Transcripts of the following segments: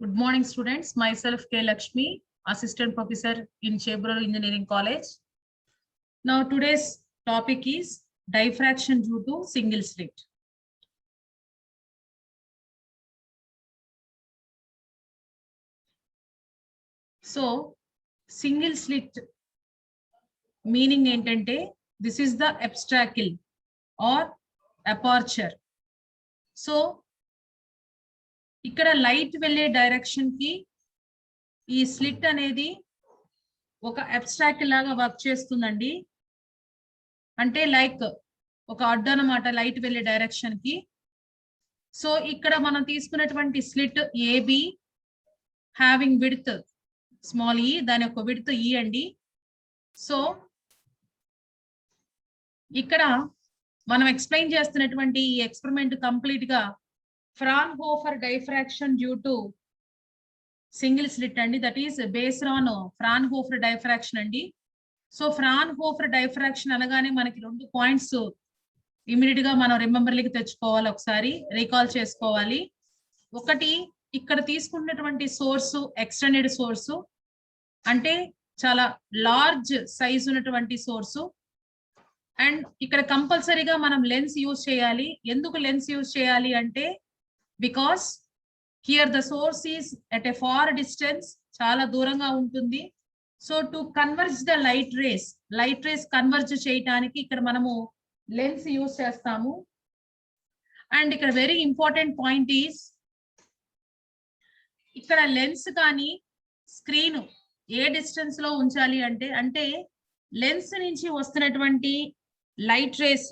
Good morning, students. Myself, K. Lakshmi, Assistant Professor in Chebrool Engineering College. Now, today's topic is diffraction due to single slit. So, single slit meaning entante, this is the obstacle or aperture. So, ఇక్కడ light వెళ్ళే direction కి ఈ slit అనేది ఒక abstract లాగా work చేస్తుందండి. అంటే like ఒక అడ్డు అన్నమాట లైట్ వెళ్ళే డైరెక్షన్ కి. సో ఇక్కడ మనం తీసుకున్నటువంటి slit AB having width small ఈ, దాని యొక్క విడ్త్ ఈ అండి. సో ఇక్కడ మనం ఎక్స్ప్లెయిన్ చేస్తున్నటువంటి ఈ ఎక్స్పెరిమెంట్ కంప్లీట్ గా Fraunhofer diffraction due to single slit అండి, that is based on Fraunhofer diffraction అండి. సో Fraunhofer diffraction అనగానే మనకి రెండు పాయింట్స్ ఇమీడియట్ గా మనం రిమెంబర్లీకి తెచ్చుకోవాలి, ఒకసారి రీకాల్ చేసుకోవాలి. ఒకటి, ఇక్కడ తీసుకున్నటువంటి సోర్స్ ఎక్స్టెండెడ్ సోర్సు, అంటే చాలా లార్జ్ సైజ్ ఉన్నటువంటి సోర్సు. అండ్ ఇక్కడ కంపల్సరీగా మనం లెన్స్ యూజ్ చేయాలి. ఎందుకు లెన్స్ యూజ్ చేయాలి అంటే because here the source is at a far distance, చాలా దూరంగా ఉంటుంది. So to converge the light race converge చేయడానికి ఇక్కడ మనము లెన్స్ యూజ్ చేస్తాము. అండ్ ఇక్కడ వెరీ ఇంపార్టెంట్ పాయింట్ ఈస్, ఇక్కడ లెన్స్ కానీ స్క్రీన్ ఏ డిస్టెన్స్ లో ఉంచాలి అంటే లెన్స్ నుంచి వస్తున్నటువంటి లైట్ రేస్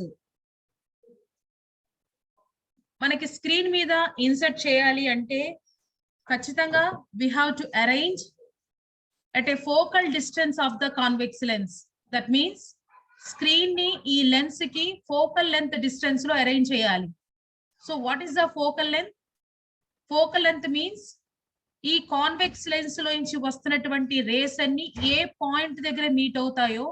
మనకి స్క్రీన్ మీద ఇన్సర్ట్ చేయాలి అంటే ఖచ్చితంగా we have to arrange at a focal distance of the convex lens. That means screen ని ఈ లెన్స్ కి ఫోకల్ లెంత్ డిస్టెన్స్ లో అరేంజ్ చేయాలి. So what is the focal length? Focal length means ఈ కాన్వెక్స్ లెన్స్ లో నుంచి వస్తున్నటువంటి rays అన్ని ఏ పాయింట్ దగ్గర మీట్ అవుతాయో,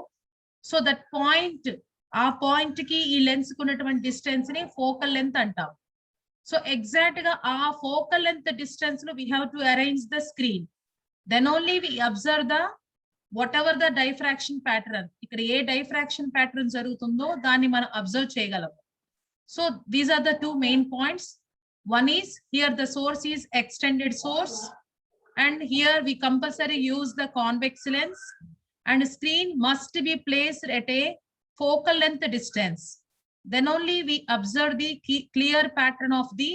సో దట్ పాయింట్, ఆ పాయింట్ కి ఈ లెన్స్ కు ఉన్నటువంటి డిస్టెన్స్ ని ఫోకల్ లెంత్ అంటాం. సో ఎగ్జాక్ట్ గా ఆ ఫోకల్ లెంత్ డిస్టెన్స్ లో we have to arrange the screen. Then only we observe the whatever the diffraction pattern. ఇక్కడ ఏ డైఫ్రాక్షన్ ప్యాటర్న్ జరుగుతుందో దాన్ని మనం అబ్జర్వ్ చేయగలం. So these are the two main points. One is here the source is extended source, and here we compulsory use the convex lens, and screen must be placed at a focal length distance. Then only we observe the clear pattern of the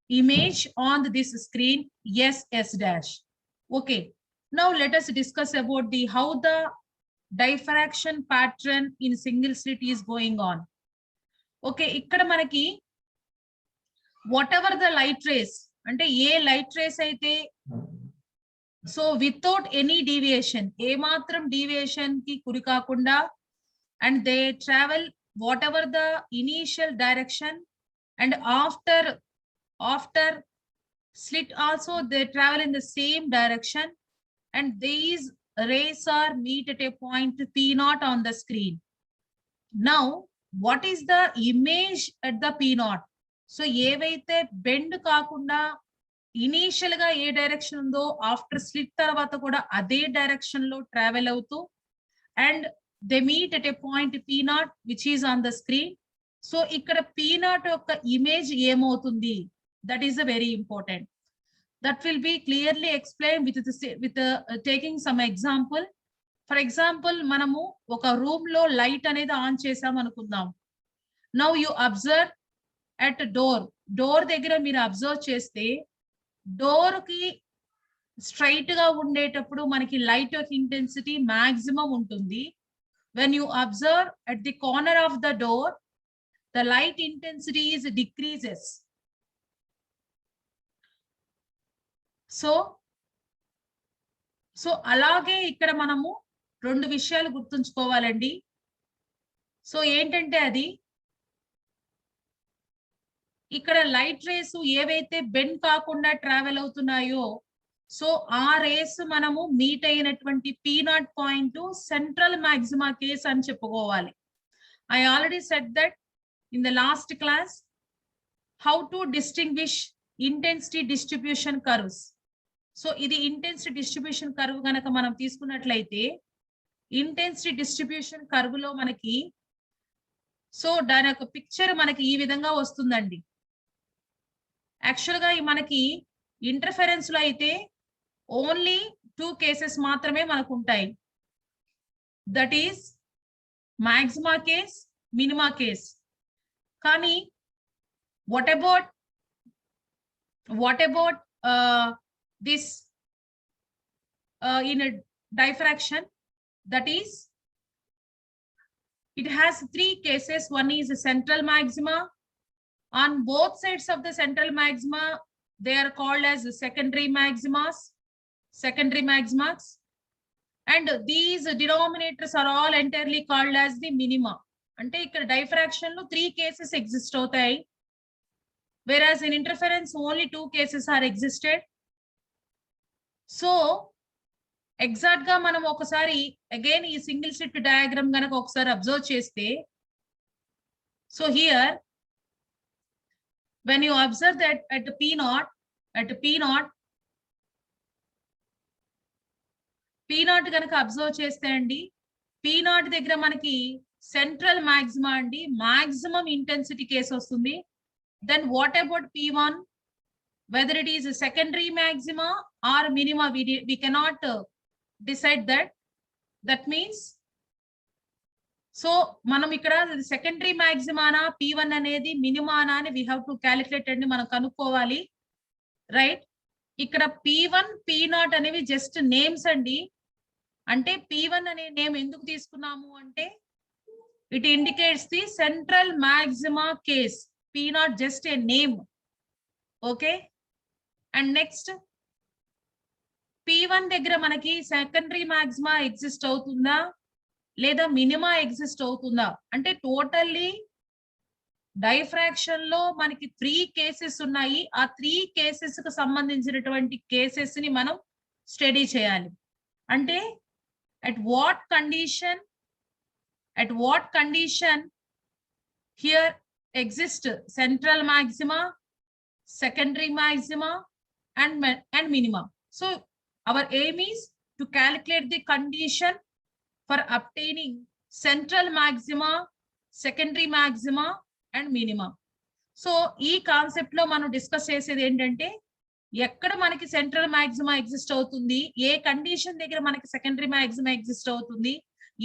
image on this screen. Yes, S dash. Okay. Now let us discuss about the how the diffraction pattern in single slit is going on. Okay, ikkada manaki whatever the light rays, ante ye light rays aithe, so without any deviation, ఏ మాత్రం deviation ki kuri kaakunda, and they travel whatever the initial direction, and after slit also they travel in the same direction, and these rays are meet at a point P0 on the screen. Now what is the image at the P0? So ఏవైతే bend కాకుండా initial గా ఏ direction ఉందో after slit తర్వాత కూడా అదే direction లో travel అవుతూ, and they meet at a point P0 which is on the screen. So ikkada P0 యొక్క ఇమేజ్ ఏమవుతుంది, that is a very important. That will be clearly explained with taking some example. For example, మనము ఒక room లో light అనేది on చేసాం అనుకుందాం. Now you observe at door దగ్గర మీరు అబ్జర్వ్ చేస్తే డోర్ కి స్ట్రైట్ గా ఉండేటప్పుడు మనకి లైట్ యొక్క ఇంటెన్సిటీ మాక్సిమం ఉంటుంది. When you observe at the corner of the door, the light intensity is decreases. So అలాగే ఇక్కడ మనము రెండు విషయాలు గుర్తుంచుకోవాలండి. సో ఏంటంటే అది ఇక్కడ లైట్ రేస్ ఏవైతే బెండ్ కాకుండా ట్రావెల్ అవుతున్నాయో, సో ఆ రేస్ మనము మీట్ అయినటువంటి P0 point central maxima case అని చెప్పుకోవాలి. I already said that in the last class how to distinguish intensity distribution curves. So ఇది ఇంటెన్సిటీ డిస్ట్రిబ్యూషన్ కర్వ్ గనక మనం తీసుకున్నట్లయితే ఇంటెన్సిటీ డిస్ట్రిబ్యూషన్ కర్వ్ లో మనకి సో దాని యొక్క పిక్చర్ మనకి ఈ విధంగా వస్తుందండి. యాక్చువల్ గా మనకి ఇంటర్ఫెరెన్స్ లో అయితే ఓన్లీ 2 కేసెస్ మాత్రమే మనకు ఉంటాయి. That is maxima case, minima case. కానీ what about this in a diffraction, that is it has 3 cases. One is a central maxima. On both sides of the central maxima they are called as secondary maximas, and these denominators are all entirely called as the minima. Ante ikkada diffraction lo 3 cases exist avutayi, whereas in interference only 2 cases are existed. So exact గా మనం ఒకసారి again ఈ single slit diagram గనక ఒకసారి observe చేస్తే, so here when you observe that at P naught గనక observe చేస్తే అండి, P naught దగ్గర మనకి సెంట్రల్ మాక్సిమా అండి మాక్సిమం ఇంటెన్సిటీ కేసు వస్తుంది. Then what about P1, whether it is a secondary maxima or minima, we cannot decide that. That means so manam ikkada secondary maxima na P1 anedi minima na ani we have to calculate and manam kanukovali, right? ikkada P1 P0 అనేవి just names andi. అంటే P1 అనే name ఎందుకు తీసుకున్నాము అంటే it indicates the central maxima case. P0 just a name. Okay. And next P1 దగ్గర మనకి secondary maxima exist అవుతుందా లేదా మినిమా ఎగ్జిస్ట్ అవుతుందా అంటే టోటల్లీ డైఫ్రాక్షన్ లో మనకి 3 కేసెస్ ఉన్నాయి. ఆ 3 కేసెస్ కు సంబంధించినటువంటి కేసెస్ ని మనం స్టడీ చేయాలి. అంటే at what condition here exist central maxima, secondary maxima and minima. So our aim is to calculate the condition for obtaining central maxima, secondary maxima and minima. So ee concept lo manu discuss chesedi entante ekkada manaki central maxima exist avutundi, A condition దగ్గర మనకి secondary maxima exist అవుతుంది,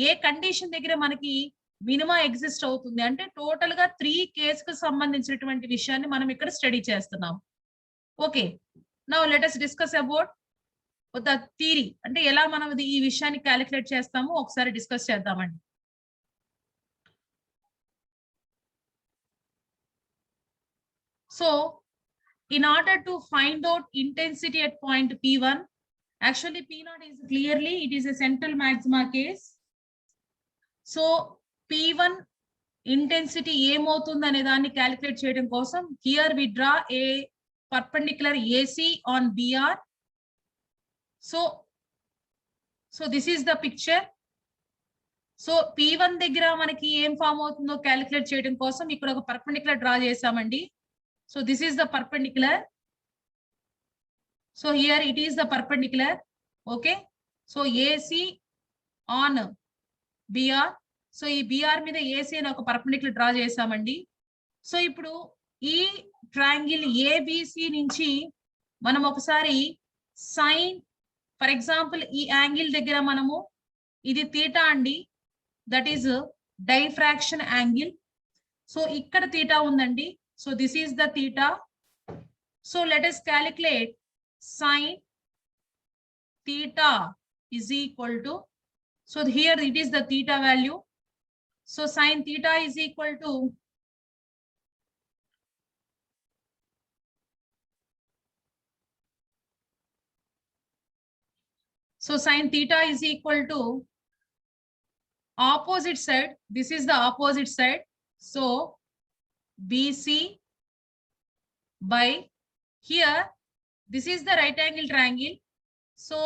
ఏ condition దగ్గర మనకి minima exist అవుతుంది. అంటే total గా 3 కేసుకు సంబంధించినటువంటి విషయాన్ని మనం ఇక్కడ స్టడీ చేస్తున్నాం. Okay, now let us discuss about the theory. అంటే ఎలా మనం ఈ విషయాన్ని క్యాలిక్యులేట్ చేస్తామో ఒకసారి డిస్కస్ చేద్దామండి. So in order to find out intensity at point P1, actually P0 is clearly it is a central maxima case. So P1 intensity ఏమవుతుంది అనే దాన్ని క్యాలిక్యులేట్ చేయడం కోసం here we draw a perpendicular AC on BR. So this is the picture. So P1 దగ్గర మనకి ఏం form అవుతుందో calculate చేయడం కోసం ఇక్కడ ఒక పర్పెండిక్యులర్ డ్రా చేసామండి. So this is the perpendicular. So here it is the perpendicular. Okay. So AC on BR. So ఈ BR మీద AC అని ఒక పర్పెండిక్యులర్ డ్రా చేసామండి. సో ఇప్పుడు ఈ ట్రయాంగిల్ ABC నుంచి మనం ఒకసారి సైన్, ఫర్ ఎగ్జాంపుల్ ఈ యాంగిల్ దగ్గర మనము ఇది తీటా అండి, that is diffraction angle. So ఇక్కడ తీటా ఉందండి. So this is the theta. So let us calculate sin theta is equal to, so here it is the theta value. So sin theta is equal to opposite side. This is the opposite side. So BC by here this is the right angle triangle. So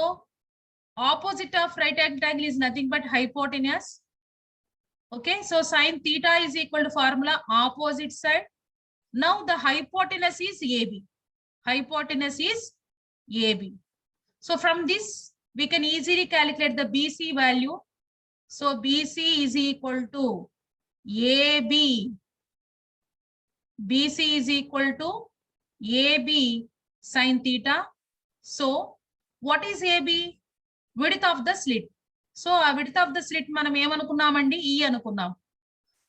opposite of right angle triangle is nothing but hypotenuse. Okay, so sin theta is equal to formula opposite side. Now the hypotenuse is AB. So from this, we can easily calculate the BC value. So BC is equal to AB. BC is equal to AB sin theta. So what is AB? Width of the slit. So a width of the slit manam em anukunnamandi E anukunnam.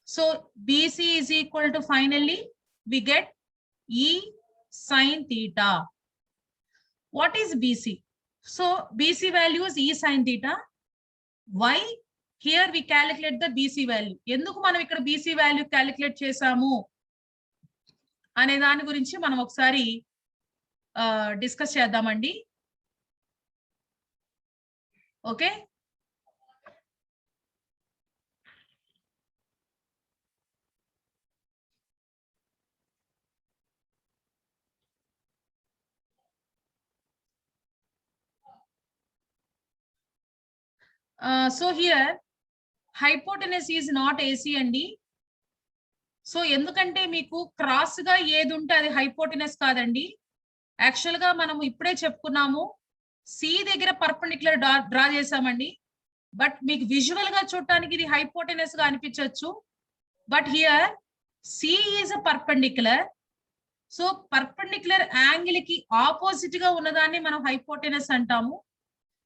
So BC is equal to, finally we get E sin theta. What is BC? So BC value is E sin theta. Why? Here we calculate the BC value. ఎందుకు మనం ఇక్కడ BC value calculate చేసాము అనే దాని గురించి మనం ఒకసారి discuss చేద్దామండి. Okay, so here hypotenuse is not AC అండి. సో ఎందుకంటే మీకు క్రాస్ గా ఏది ఉంటే అది హైపోటెనస్ కాదండి. యాక్చువల్ గా మనం ఇప్పుడే చెప్పుకున్నాము, సి దగ్గర పర్పెండిక్యులర్ డ్రా చేసామండి. బట్ మీకు విజువల్ గా చూడటానికి ఇది హైపోటెనస్ గా అనిపించవచ్చు. But here see is a perpendicular. So perpendicular angle కి ఆపోజిట్ గా ఉన్నదాన్ని మనం హైపోటెనస్ అంటాము.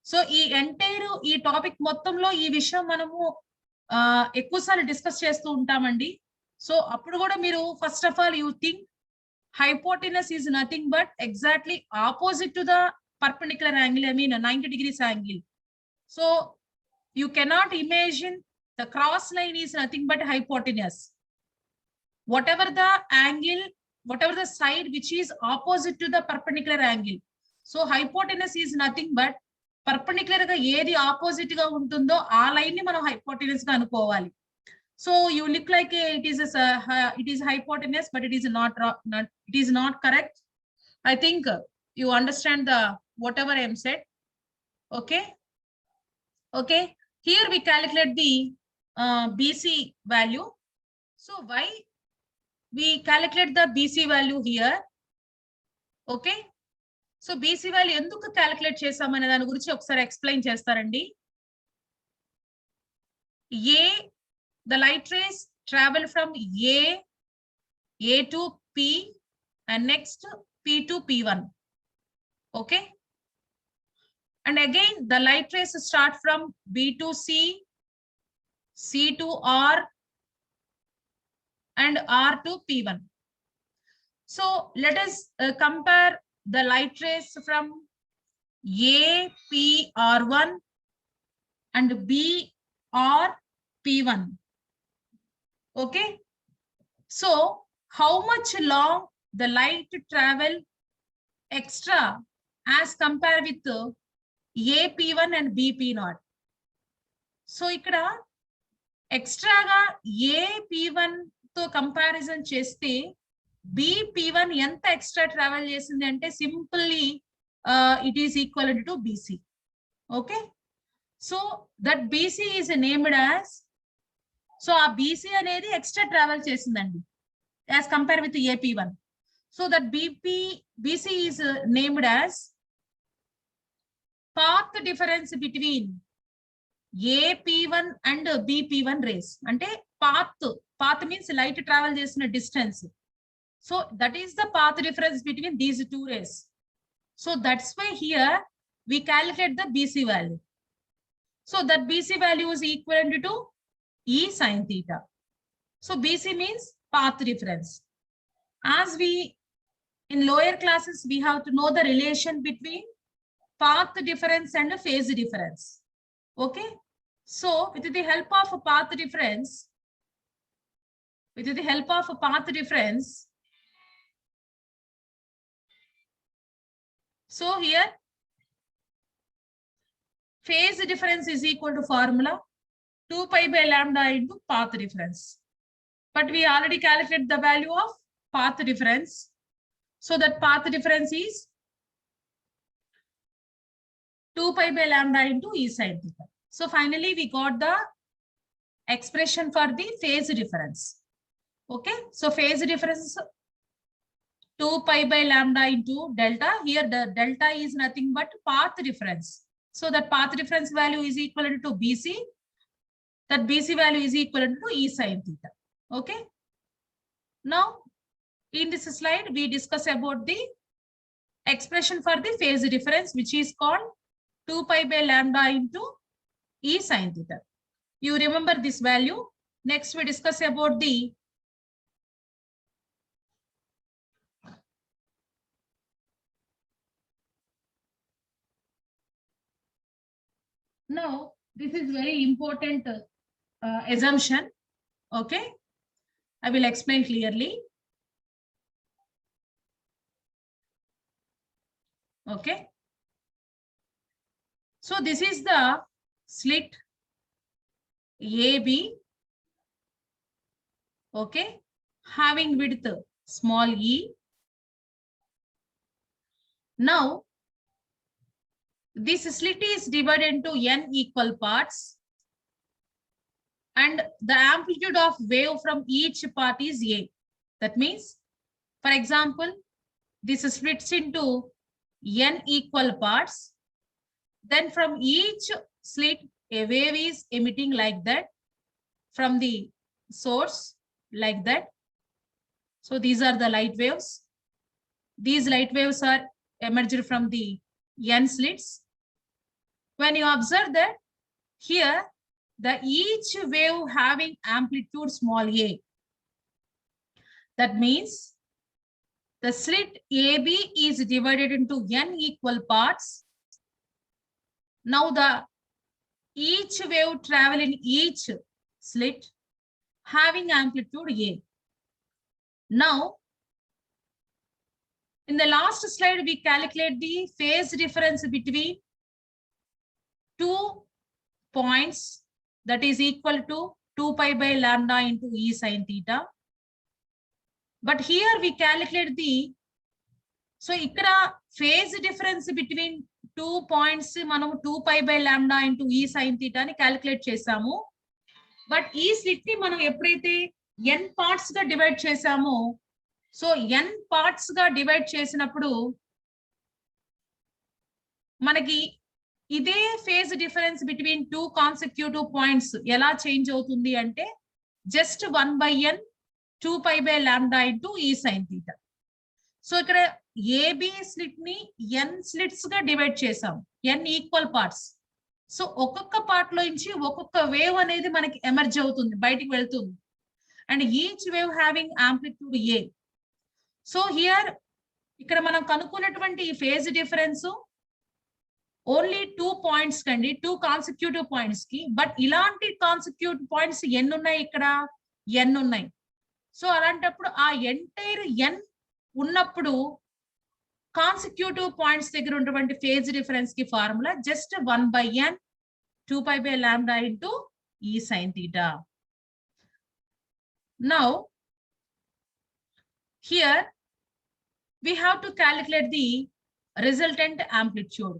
సో ఈ ఎంటైర్ ఈ టాపిక్ మొత్తంలో ఈ విషయం మనము ఎక్కువసార్లు డిస్కస్ చేస్తూ ఉంటామండి. సో అప్పుడు కూడా మీరు first of all you think hypotenuse is nothing but exactly opposite to the perpendicular angle, I mean a 90 degrees angle. So you cannot imagine the cross line is nothing but hypotenuse. Whatever the angle, whatever the side which is opposite to the perpendicular angle. So hypotenuse is nothing but perpendicular ga ఏది opposite గా ఉంటుందో ఆ line ని మనం hypotenuse గా అనుకోవాలి. So you look like it is hypotenuse, but it is not correct. I think you understand the whatever I am said. Okay. Okay. Here we calculate the BC value. So why we calculate the BC value here? Okay. So BC value enduku calculate చేసామనే దాని గురించి ఒకసారి explain చేస్తారండి. The light rays travel from A to P and next P to P1. Okay. And again, the light rays start from B to C, C to R, and R to P1. So let us compare the light rays from A, P, R1 and B, R, P1. Okay, so how much long the light travel extra as compared with AP1 and BP0? So ikkada extra ga AP1 తో comparison చేస్తే BP1 ఎంత extra travel చేసింది అంటే simply it is equivalent to BC. Okay, so that BC is named as, so a BC అనేది extra travel చేసిందండి as compared with AP1. So that BC is named as path difference between AP1 and BP1 rays. అంటే path means light travel చేసిన distance. So that is the path difference between these two rays. So that's why here we calculate the BC value. So that BC value is equivalent to E sin theta. So BC means path difference. As we in lower classes, we have to know the relation between path difference and phase difference. Okay. So with the help of a path difference, so here phase difference is equal to formula 2 pi by lambda into path difference. But we already calculated the value of path difference. So that path difference is 2 pi by lambda into E sin theta. So finally we got the expression for the phase difference. Okay, so phase difference 2 pi by lambda into delta. Here the delta is nothing but path difference. So that path difference value is equivalent to BC. That BC value is equivalent to E sin theta. Okay. Now, in this slide, we discuss about the expression for the phase difference, which is called 2 pi by lambda into E sin theta. You remember this value. Next, we discuss about the now, this is very important assumption. Okay. I will explain clearly. Okay. So this is the slit AB. Okay. Having width small e. Now, this slit is divided into n equal parts. And the amplitude of wave from each part is A. That means, for example, this splits into n equal parts. Then from each slit, a wave is emitting like that from the source like that. So these are the light waves. These light waves are emerged from the n slits. When you observe that here, the each wave having amplitude small a. That means the slit AB is divided into n equal parts. Now the each wave travel in each slit having amplitude A. Now, in the last slide, we calculate the phase difference between 2 points, that is equal to 2 pi by lambda into E sin theta. But here we calculate the, so ikkada phase difference between 2 points, manam 2 pi by lambda into E sin theta ni calculate chesamu. But ee slit ni manam eppudaithe n parts ga divide chesamo, so n parts ga divide chesinappudu manaki ఇదే phase difference between 2 consecutive points ఎలా change అవుతుంది అంటే just 1/n 2 pi by lambda into E sin theta. సో ఇక్కడ AB slit ని n slits గా divide చేసాం, n equal parts. So ఒక్కొక్క పార్ట్ లో నుంచి ఒక్కొక్క వేవ్ అనేది మనకి ఎమర్జ్ అవుతుంది, బయటికి వెళ్తుంది. And each wave having amplitude A. So here ఇక్కడ మనం కనుక్కున్నటువంటి ఈ ఫేజ్ డిఫరెన్స్ ఓన్లీ 2 పాయింట్స్ కండి, 2 కాన్సెక్యూటివ్ పాయింట్స్ కి. బట్ ఇలాంటి కాన్సెక్యూటివ్ పాయింట్స్ ఎన్ని ఉన్నాయి, ఇక్కడ n ఉన్నాయి. సో అలాంటప్పుడు ఆ ఎంటైర్ n ఉన్నప్పుడు కాన్సెక్యూటివ్ పాయింట్స్ దగ్గర ఉన్నటువంటి ఫేజ్ డిఫరెన్స్ కి formula just 1/n 2 pi by lambda into E sin theta. Now here we have to calculate the resultant amplitude.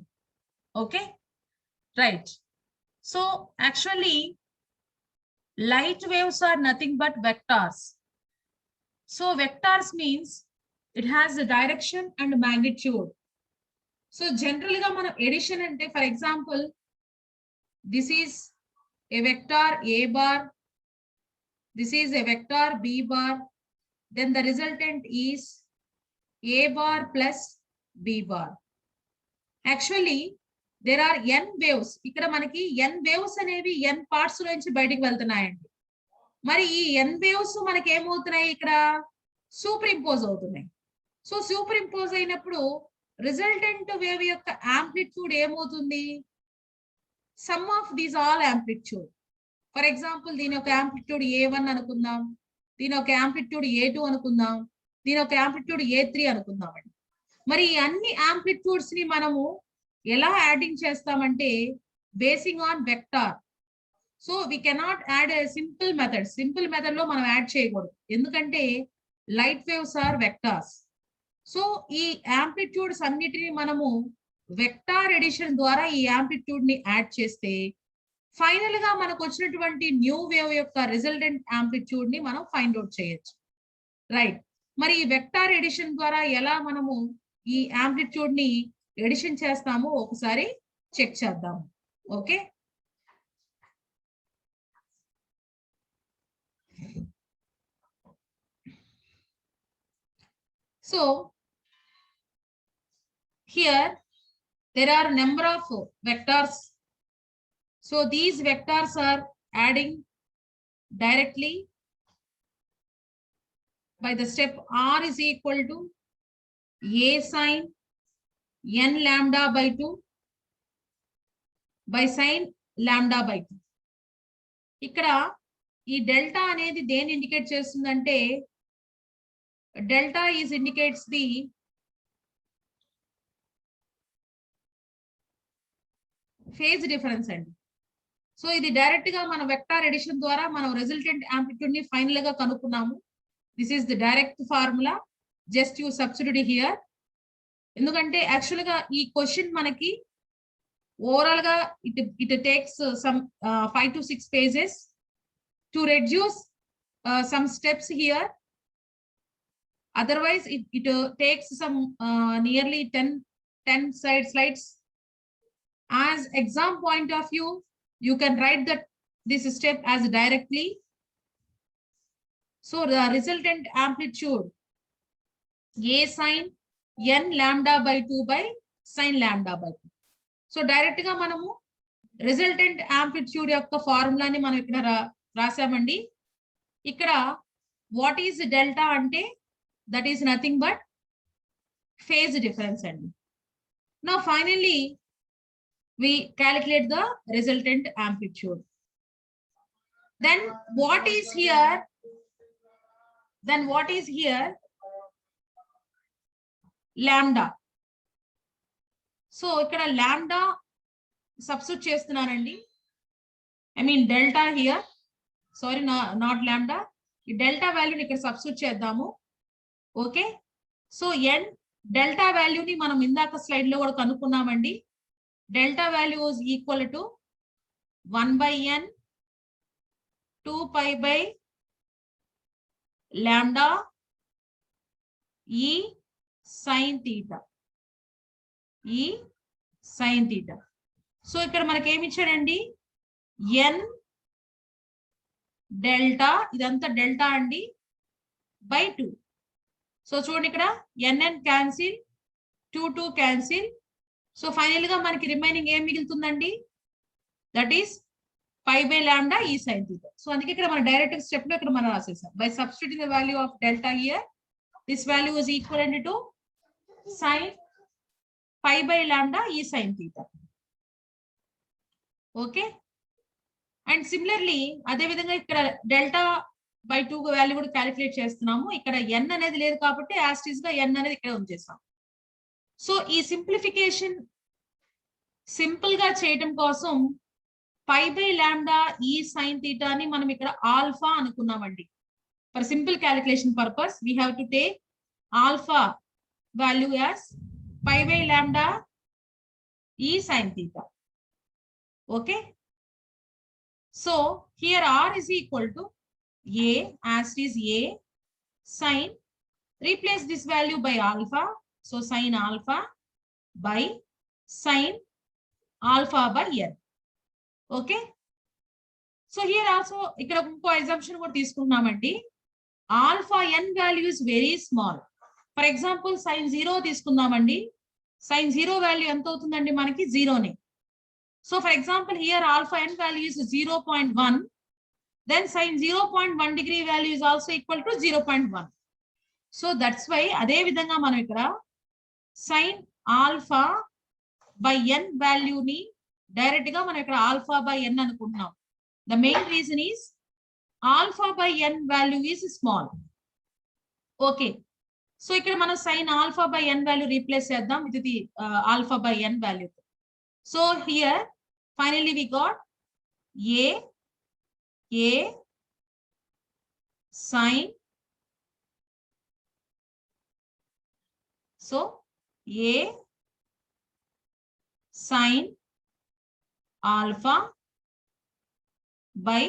Okay, right. So actually light waves are nothing but vectors. So vectors means it has a direction and magnitude. So generally ga mana addition ante, for example, this is a vector A bar, this is a vector B bar, then the resultant is A bar plus B bar. Actually there are n waves. ఇక్కడ మనకి n waves అనేవి n parts లో నుంచి బయటికి వెళ్తున్నాయండి. మరి ఈ n waves మనకి ఏమవుతున్నాయి, ఇక్కడ సూపర్ ఇంపోజ్ అవుతున్నాయి. సో సూపర్ ఇంపోజ్ అయినప్పుడు రిజల్టెంట్ వేవ్ యొక్క ఆంప్లిట్యూడ్ ఏమవుతుంది, some of these all amplitude. For example దీని యొక్క ఆంప్లిట్యూడ్ A1 అనుకుందాం, దీని యొక్క ఆంప్లిట్యూడ్ A2 అనుకుందాం, దీని యొక్క ఆంప్లిట్యూడ్ A3 అనుకుందాం అండి. మరి ఈ అన్ని ఆంప్లిట్యూడ్స్ ని మనము ఎలా యాడింగ్ చేస్తామంటే basing on vector. So we cannot add a simple method. Simple method లో మనం యాడ్ చేయకూడదు, ఎందుకంటే light waves are vectors. So ఈ యాంప్లిట్యూడ్స్ అన్నిటిని మనము వెక్టార్ ఎడిషన్ ద్వారా ఈ యాంప్లిట్యూడ్ ని యాడ్ చేస్తే ఫైనల్ గా మనకు వచ్చినటువంటి న్యూ వేవ్ యొక్క రిజల్టెంట్ యాంప్లిట్యూడ్ ని మనం ఫైండ్ అవుట్ చేయొచ్చు. రైట్. మరి ఈ వెక్టార్ ఎడిషన్ ద్వారా ఎలా మనము ఈ యాంప్లిట్యూడ్ ని ఎడిషన్ చేస్తామో ఒకసారి చెక్ చేద్దాం. Okay, so here there are number of vectors. So these vectors are adding directly by the step r is equal to a sin n lambda by 2 by sin lambda by 2. ఇక్కడ ఈ delta అనేది దేని indicate చేస్తుందంటే delta is indicates the phase difference అండి. So ఇది direct గా మన vector edition ద్వారా మనం రిజల్టెంట్ యాంప్లిట్యూడ్ ని ఫైనల్ గా కనుక్కున్నాము. This is the direct formula, just you substitute here. ఎందుకంటే యాక్చువల్ గా ఈ క్వశ్చన్ మనకి ఓవరాల్ గా it takes some 5 to 6 pages to reduce some steps here. Otherwise, it takes some nearly 10 slides. As exam point of view, you can write this step as directly. So the resultant amplitude a sin n lambda by 2 by sin lambda by 2. So direct ga manamu resultant amplitude yokka formula ni manam ikkada రాసామండి. ఇక్కడ what is delta అంటే that is nothing but phase difference అండి. Now finally we calculate the resultant amplitude. Then what is here? Lambda. So ఇక్కడ lambda substitute చేస్తున్నానండి. I mean delta here. Sorry, not lambda. ఈ delta వాల్యూని ఇక్కడ substitute చేద్దాము. Okay, so n delta వాల్యూని మనం ఇందాక స్లైడ్ లో కూడా కనుక్కున్నామండి. Delta value is equal to 1/n 2π by lambda e sin theta. సో ఇక్కడ మనకి ఏమి ఇచ్చాడండి, n డెల్టా, ఇదంతా డెల్టా అండి, బై 2. సో చూడండి ఇక్కడ nn క్యాన్సిల్, 2 క్యాన్సిల్. సో ఫైనల్ గా మనకి రిమైనింగ్ ఏం మిగులుతుందండి, that is π by lambda e sin theta. సో అందుకే ఇక్కడ మన డైరెక్ట్ స్టెప్ లో ఇక్కడ మనం రాసేసాం. By substituting the value of delta here, this value is equal to sin π by lambda e sin theta. Okay, and similarly అదే విధంగా ఇక్కడ డెల్టా బై 2 వాల్యూ కూడా క్యాలిక్యులేట్ చేస్తున్నాము. ఇక్కడ n అనేది లేదు కాబట్టి యాస్టీస్ గా n అనేది ఇక్కడ ఉంచేస్తాం. సో ఈ సింప్లిఫికేషన్ సింపుల్ గా చేయడం కోసం π by lambda e sin theta ని మనం ఇక్కడ ఆల్ఫా అనుకున్నామండి. For simple calculation purpose we have to take alpha value as π by lambda e sin theta. ఓకే, so here r is equal to a, as it is a sin, replace this value by alpha, so sin alpha by sin alpha by n. Okay, so here also ఇక్కడ ఇంకో assumption కూడా తీసుకున్నామండి. alpha n value is very small. For example sin 0 తీసుకుందామండి. sin 0 value ఎంత అవుతుందండి మనకి, 0 నే. So for example here alpha n value is 0.1, then sin 0.1 degree value is also equal to 0.1. So that's why అదే విధంగా మనం ఇక్కడ sin alpha by n value ని డైరెక్ట్ గా మనం ఇక్కడ alpha by n అనుకుంటున్నాం. The main reason is alpha by n value is small. Okay, so ఇక్కడ మనం sin alpha by n value replace చేద్దాం with the alpha by n value. So here finally we got a sin, so a sin alpha by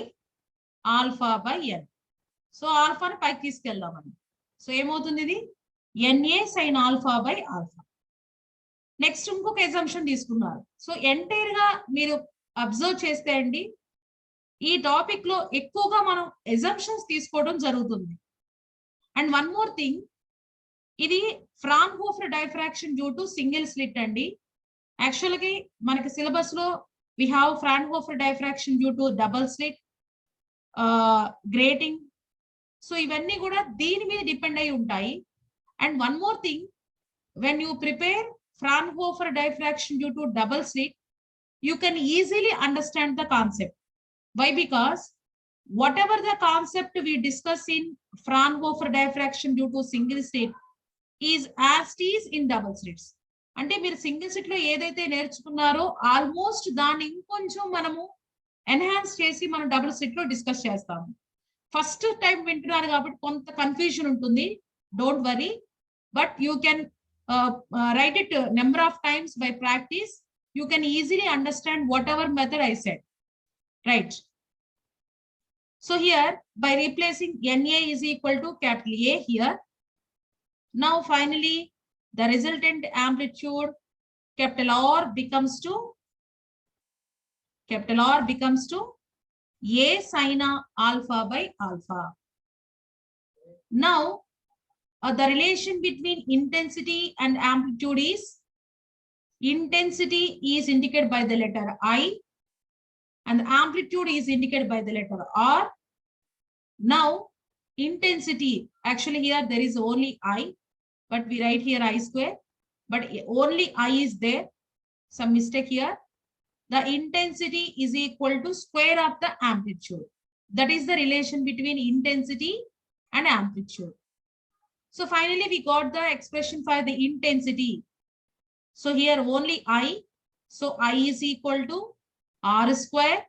n. So alpha ని పైకి తీసుకెళ్దామండి. So ఏమవుతుంది ఇది NA sin alpha by alpha. Next ఇంకొక exemption తీసుకున్నారు. So entire గా మీరు observe చేస్తే అండి ఈ టాపిక్ లో ఎక్కువగా మనం ఎగ్జాంప్షన్స్ తీసుకోవడం జరుగుతుంది. అండ్ వన్ మోర్ థింగ్, ఇది Fraunhofer diffraction due to single slit అండి. యాక్చువల్ గా మనకి సిలబస్ లో we have Fraunhofer diffraction due to double slit, grating. So ఇవన్నీ కూడా దీని మీద డిపెండ్ అయి ఉంటాయి. And one more thing, when you prepare Fraunhofer diffraction due to double slit, you can easily understand the concept. Why? Because whatever the concept we discuss in Fraunhofer diffraction due to single slit is as it is in double slits. అంటే మీరు single slit లో ఏదైతే నేర్చుకున్నారో almost దాన్ని ఇంకొంచెం మనము enhance చేసి మనం double slit లో డిస్కస్ చేస్తాము. ఫస్ట్ టైం వింటున్నారు కాబట్టి కొంత కన్ఫ్యూజన్ ఉంటుంది. Don't worry, but you can write it number of times by practice. You can easily understand whatever method I said, right? So here by replacing NA is equal to capital A here. Now finally the resultant amplitude capital R becomes to A sin alpha by alpha. Now the relation between intensity and amplitude is, intensity is indicated by the letter I and the amplitude is indicated by the letter R. Now intensity, actually here there is only I, but we write here I square, but only I is there. Some mistake here. The intensity is equal to square of the amplitude. That is the relation between intensity and amplitude. So finally we got the expression for the intensity. So here only I. So I is equal to R square.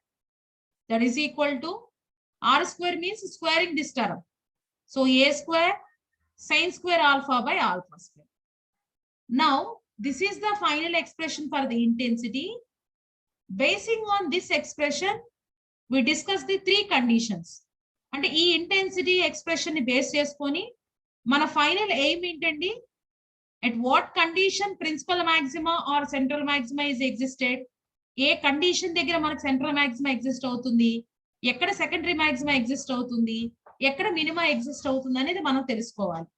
That is equal to, R square means squaring this term. So A square sin square alpha by alpha square. Now this is the final expression for the intensity. Basing on this expression, we discuss the three conditions. And ఈ intensity expression ని base చేసుకొని మన final aim ఏంటండి, at what condition principal maxima or central maxima is existed, A condition దగ్గర మనకు central maxima exist అవుతుంది, ఎక్కడ secondary maxima exist అవుతుంది, ఎక్కడ మినిమా ఎగ్జిస్ట్ అవుతుంది అనేది మనం తెలుసుకోవాలి.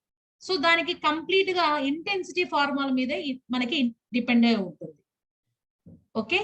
సో దానికి కంప్లీట్ గా ఇంటెన్సిటీ ఫార్ములా మీద మనకి డిపెండ్ అయి ఉంటుంది. ఓకే.